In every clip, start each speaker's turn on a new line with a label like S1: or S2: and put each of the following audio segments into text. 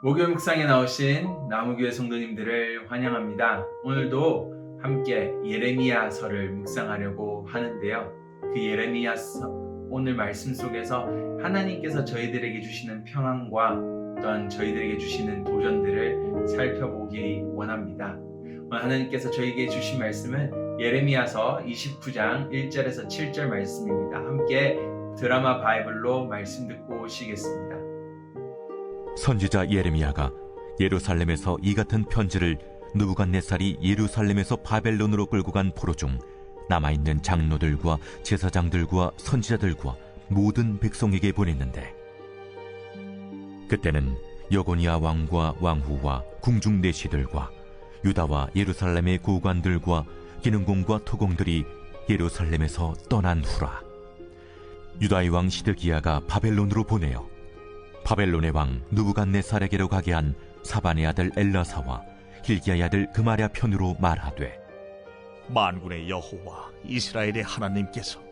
S1: 목요일 묵상에 나오신 나무교회 성도님들을 환영합니다. 오늘도 함께 예레미야서를 묵상하려고 하는데요. 그 예레미야서 오늘 말씀 속에서 하나님께서 저희들에게 주시는 평안과 또한 저희들에게 주시는 도전들을 살펴보기 원합니다. 오늘 하나님께서 저희에게 주신 말씀은 예레미야서 29장 1절에서 7절 말씀입니다. 함께 드라마 바이블로 말씀 듣고 오시겠습니다.
S2: 선지자 예레미야가 예루살렘에서 이 같은 편지를 느부갓네살이 예루살렘에서 바벨론으로 끌고 간 포로 중 남아있는 장로들과 제사장들과 선지자들과 모든 백성에게 보냈는데, 그때는 여고니아 왕과 왕후와 궁중 내시들과 유다와 예루살렘의 고관들과 기능공과 토공들이 예루살렘에서 떠난 후라. 유다의 왕 시드기야가 바벨론으로 보내어 바벨론의 왕 느부갓네살에게로 가게 한 사반의 아들 엘라사와 hil기야의 아들 그마랴 편으로 말하되,
S3: 만군의 여호와 이스라엘의 하나님께서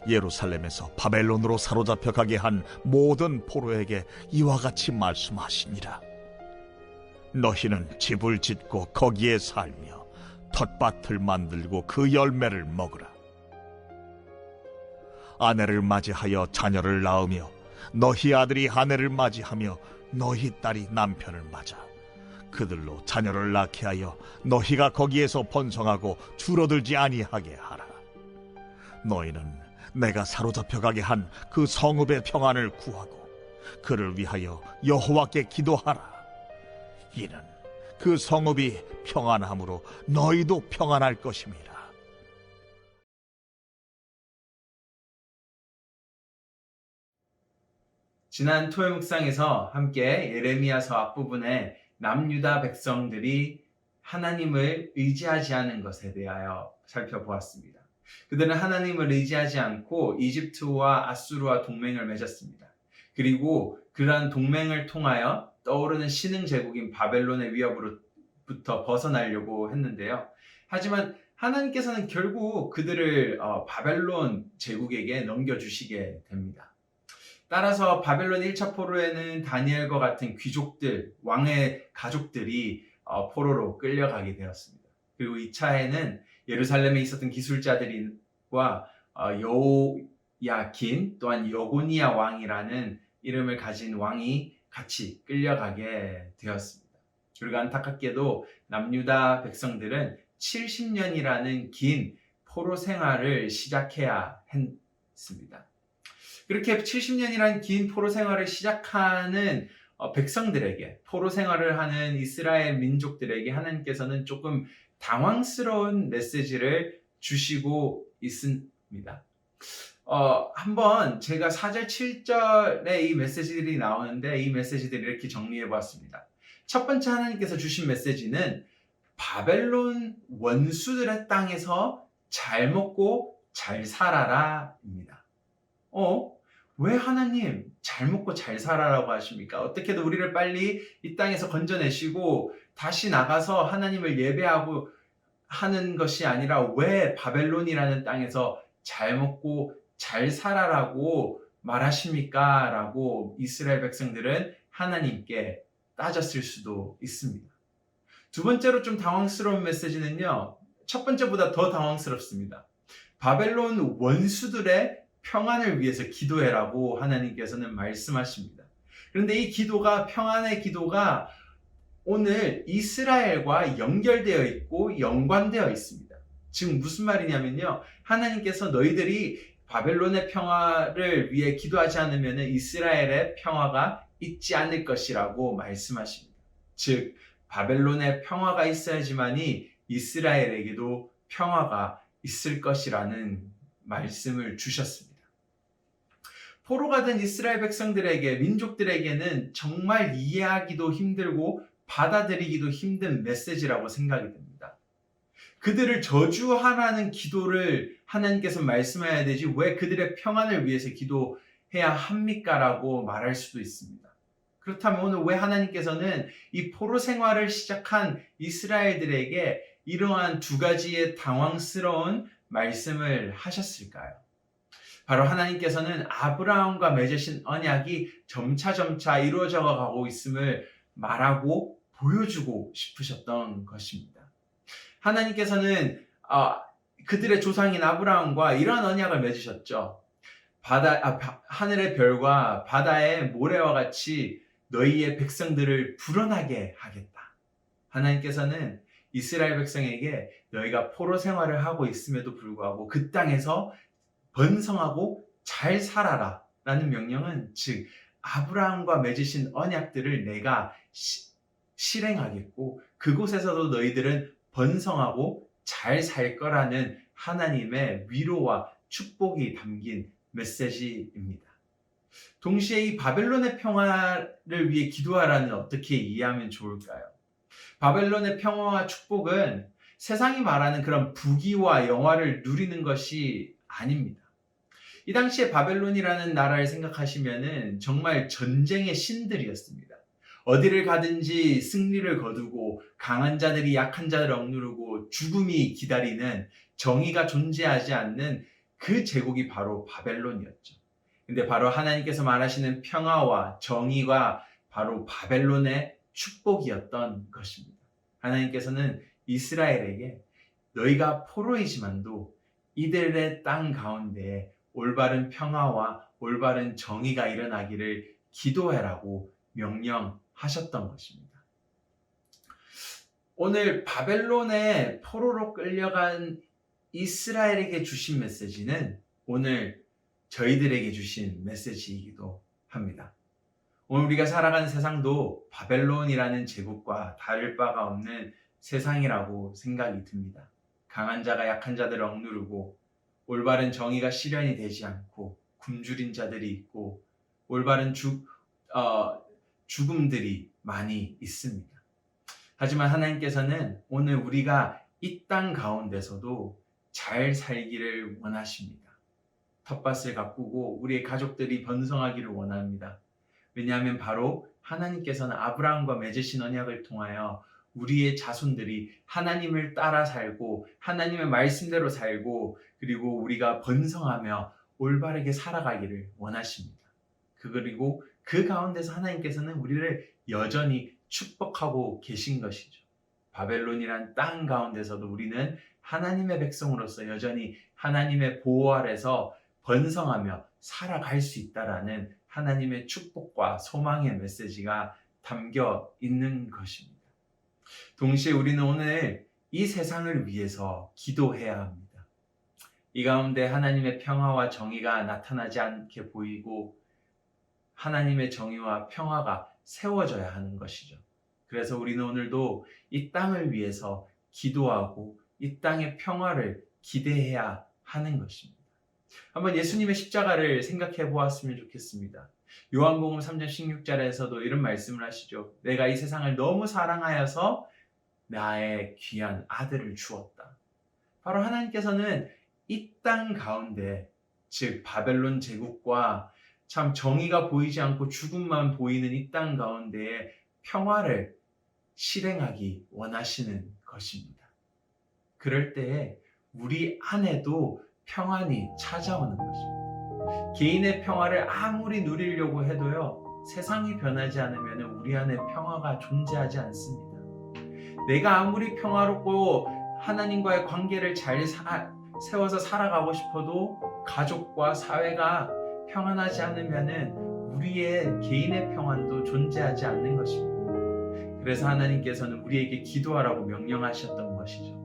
S3: 예루살렘에서 바벨론으로 사로잡혀 가게 한 모든 포로에게 이와 같이 말씀하시니라. 너희는 집을 짓고 거기에 살며 텃밭을 만들고 그 열매를 먹으라. 아내를 맞이하여 자녀를 낳으며 너희 아들이 아내를 맞이하며 너희 딸이 남편을 맞아 그들로 자녀를 낳게 하여 너희가 거기에서 번성하고 줄어들지 아니하게 하라. 너희는 내가 사로잡혀 가게 한 그 성읍의 평안을 구하고 그를 위하여 여호와께 기도하라. 이는 그 성읍이 평안함으로 너희도 평안할 것임이라.
S1: 지난 토요 묵상에서 함께 예레미야서 앞부분에 남유다 백성들이 하나님을 의지하지 않은 것에 대하여 살펴보았습니다. 그들은 하나님을 의지하지 않고 이집트와 아수르와 동맹을 맺었습니다. 그리고 그러한 동맹을 통하여 떠오르는 신흥 제국인 바벨론의 위협으로부터 벗어나려고 했는데요. 하지만 하나님께서는 결국 그들을 바벨론 제국에게 넘겨주시게 됩니다. 따라서 바벨론 1차 포로에는 다니엘과 같은 귀족들, 왕의 가족들이 포로로 끌려가게 되었습니다. 그리고 2차에는 예루살렘에 있었던 기술자들과 여호야킨 또한 여고니아 왕이라는 이름을 가진 왕이 같이 끌려가게 되었습니다. 그리고 안타깝게도 남유다 백성들은 70년이라는 긴 포로 생활을 시작해야 했습니다. 그렇게 70년이라는 긴 포로 생활을 시작하는 백성들에게, 포로 생활을 하는 이스라엘 민족들에게 하나님께서는 조금 당황스러운 메시지를 주시고 있습니다. 한번 제가 4절, 7절에 이 메시지들이 나오는데 이 메시지들을 이렇게 정리해 보았습니다. 첫 번째 하나님께서 주신 메시지는 바벨론 원수들의 땅에서 잘 먹고 잘 살아라입니다. 왜 하나님 잘 먹고 잘 살아라고 하십니까? 어떻게든 우리를 빨리 이 땅에서 건져내시고 다시 나가서 하나님을 예배하고 하는 것이 아니라 왜 바벨론이라는 땅에서 잘 먹고 잘 살아라고 말하십니까? 라고 이스라엘 백성들은 하나님께 따졌을 수도 있습니다. 두 번째로 좀 당황스러운 메시지는요, 첫 번째보다 더 당황스럽습니다. 바벨론 원수들의 평안을 위해서 기도해라고 하나님께서는 말씀하십니다. 그런데 이 기도가, 평안의 기도가 오늘 이스라엘과 연결되어 있고 연관되어 있습니다. 지금 무슨 말이냐면요, 하나님께서 너희들이 바벨론의 평화를 위해 기도하지 않으면 이스라엘의 평화가 있지 않을 것이라고 말씀하십니다. 즉 바벨론의 평화가 있어야지만이 이스라엘에게도 평화가 있을 것이라는 말씀을 주셨습니다. 포로가 된 이스라엘 백성들에게, 민족들에게는 정말 이해하기도 힘들고 받아들이기도 힘든 메시지라고 생각이 됩니다. 그들을 저주하라는 기도를 하나님께서 말씀해야 되지 왜 그들의 평안을 위해서 기도해야 합니까? 라고 말할 수도 있습니다. 그렇다면 오늘 왜 하나님께서는 이 포로 생활을 시작한 이스라엘들에게 이러한 두 가지의 당황스러운 말씀을 하셨을까요? 바로 하나님께서는 아브라함과 맺으신 언약이 점차 이루어져 가고 있음을 말하고 보여주고 싶으셨던 것입니다. 하나님께서는 그들의 조상인 아브라함과 이러한 언약을 맺으셨죠. 하늘의 별과 바다의 모래와 같이 너희의 백성들을 불어나게 하겠다. 하나님께서는 이스라엘 백성에게 너희가 포로 생활을 하고 있음에도 불구하고 그 땅에서 번성하고 잘 살아라 라는 명령은, 즉 아브라함과 맺으신 언약들을 내가 실행하겠고 그곳에서도 너희들은 번성하고 잘 살 거라는 하나님의 위로와 축복이 담긴 메시지입니다. 동시에 이 바벨론의 평화를 위해 기도하라는 어떻게 이해하면 좋을까요? 바벨론의 평화와 축복은 세상이 말하는 그런 부귀와 영화를 누리는 것이 아닙니다. 이 당시에 바벨론이라는 나라를 생각하시면은 정말 전쟁의 신들이었습니다. 어디를 가든지 승리를 거두고 강한 자들이 약한 자들을 억누르고 죽음이 기다리는, 정의가 존재하지 않는 그 제국이 바로 바벨론이었죠. 근데 바로 하나님께서 말하시는 평화와 정의가 바로 바벨론의 축복이었던 것입니다. 하나님께서는 이스라엘에게 너희가 포로이지만도 이들의 땅 가운데 올바른 평화와 올바른 정의가 일어나기를 기도해라고 명령하셨던 것입니다. 오늘 바벨론의 포로로 끌려간 이스라엘에게 주신 메시지는 오늘 저희들에게 주신 메시지이기도 합니다. 오늘 우리가 살아가는 세상도 바벨론이라는 제국과 다를 바가 없는 세상이라고 생각이 듭니다. 강한 자가 약한 자들을 억누르고 올바른 정의가 실현이 되지 않고 굶주린 자들이 있고 올바른 죽음들이 많이 있습니다. 하지만 하나님께서는 오늘 우리가 이 땅 가운데서도 잘 살기를 원하십니다. 텃밭을 가꾸고 우리의 가족들이 번성하기를 원합니다. 왜냐하면 바로 하나님께서는 아브라함과 맺으신 언약을 통하여 우리의 자손들이 하나님을 따라 살고 하나님의 말씀대로 살고 그리고 우리가 번성하며 올바르게 살아가기를 원하십니다. 그리고 그 가운데서 하나님께서는 우리를 여전히 축복하고 계신 것이죠. 바벨론이란 땅 가운데서도 우리는 하나님의 백성으로서 여전히 하나님의 보호 아래서 번성하며 살아갈 수 있다라는 하나님의 축복과 소망의 메시지가 담겨 있는 것입니다. 동시에 우리는 오늘 이 세상을 위해서 기도해야 합니다. 이 가운데 하나님의 평화와 정의가 나타나지 않게 보이고 하나님의 정의와 평화가 세워져야 하는 것이죠. 그래서 우리는 오늘도 이 땅을 위해서 기도하고 이 땅의 평화를 기대해야 하는 것입니다. 한번 예수님의 십자가를 생각해 보았으면 좋겠습니다. 요한복음 3장 16절에서도 이런 말씀을 하시죠. 내가 이 세상을 너무 사랑하여서 나의 귀한 아들을 주었다. 바로 하나님께서는 이 땅 가운데, 즉 바벨론 제국과 참 정의가 보이지 않고 죽음만 보이는 이 땅 가운데에 평화를 실행하기 원하시는 것입니다. 그럴 때에 우리 안에도 평안이 찾아오는 것입니다. 개인의 평화를 아무리 누리려고 해도요, 세상이 변하지 않으면 우리 안에 평화가 존재하지 않습니다. 내가 아무리 평화롭고 하나님과의 관계를 잘 세워서 살아가고 싶어도 가족과 사회가 평안하지 않으면 우리의 개인의 평안도 존재하지 않는 것입니다. 그래서 하나님께서는 우리에게 기도하라고 명령하셨던 것이죠.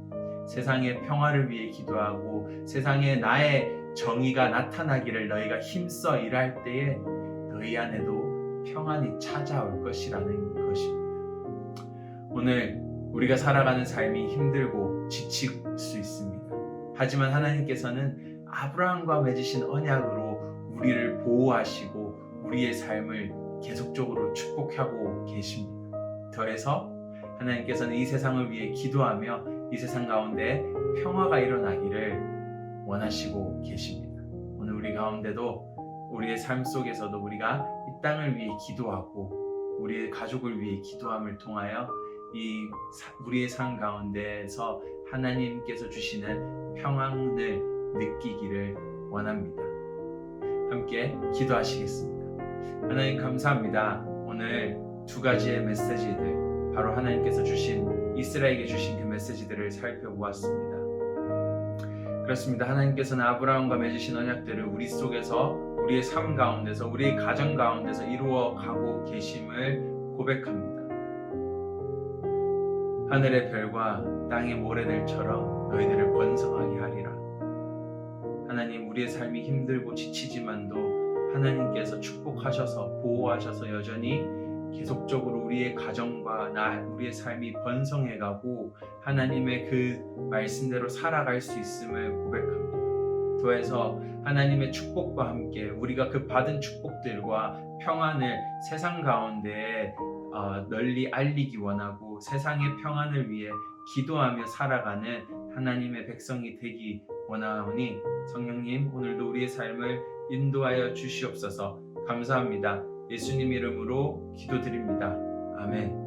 S1: 세상의 평화를 위해 기도하고 세상에 나의 정의가 나타나기를 너희가 힘써 일할 때에 너희 안에도 평안이 찾아올 것이라는 것입니다. 오늘 우리가 살아가는 삶이 힘들고 지칠 수 있습니다. 하지만 하나님께서는 아브라함과 맺으신 언약으로 우리를 보호하시고 우리의 삶을 계속적으로 축복하고 계십니다. 더해서 하나님께서는 이 세상을 위해 기도하며 이 세상 가운데 평화가 일어나기를 원하시고 계십니다. 오늘 우리 가운데도 우리의 삶 속에서도 우리가 이 땅을 위해 기도하고 우리의 가족을 위해 기도함을 통하여 우리의 삶 가운데에서 하나님께서 주시는 평안을 느끼기를 원합니다. 함께 기도하시겠습니다. 하나님 감사합니다. 오늘 두 가지의 메시지들, 바로 하나님께서 주신 이스라엘에게 주신 그 메시지들을 살펴보았습니다. 그렇습니다. 하나님께서는 아브라함과 맺으신 언약들을 우리 속에서, 우리의 삶 가운데서, 우리의 가정 가운데서 이루어 가고 계심을 고백합니다. 하늘의 별과 땅의 모래들처럼 너희들을 번성하게 하리라. 하나님, 우리의 삶이 힘들고 지치지만도 하나님께서 축복하셔서 보호하셔서 여전히 계속적으로 우리의 가정과 우리의 삶이 번성해가고 하나님의 그 말씀대로 살아갈 수 있음을 고백합니다. 더해서 하나님의 축복과 함께 우리가 그 받은 축복들과 평안을 세상 가운데에 널리 알리기 원하고 세상의 평안을 위해 기도하며 살아가는 하나님의 백성이 되기 원하오니 성령님, 오늘도 우리의 삶을 인도하여 주시옵소서. 감사합니다. 예수님 이름으로 기도드립니다. 아멘.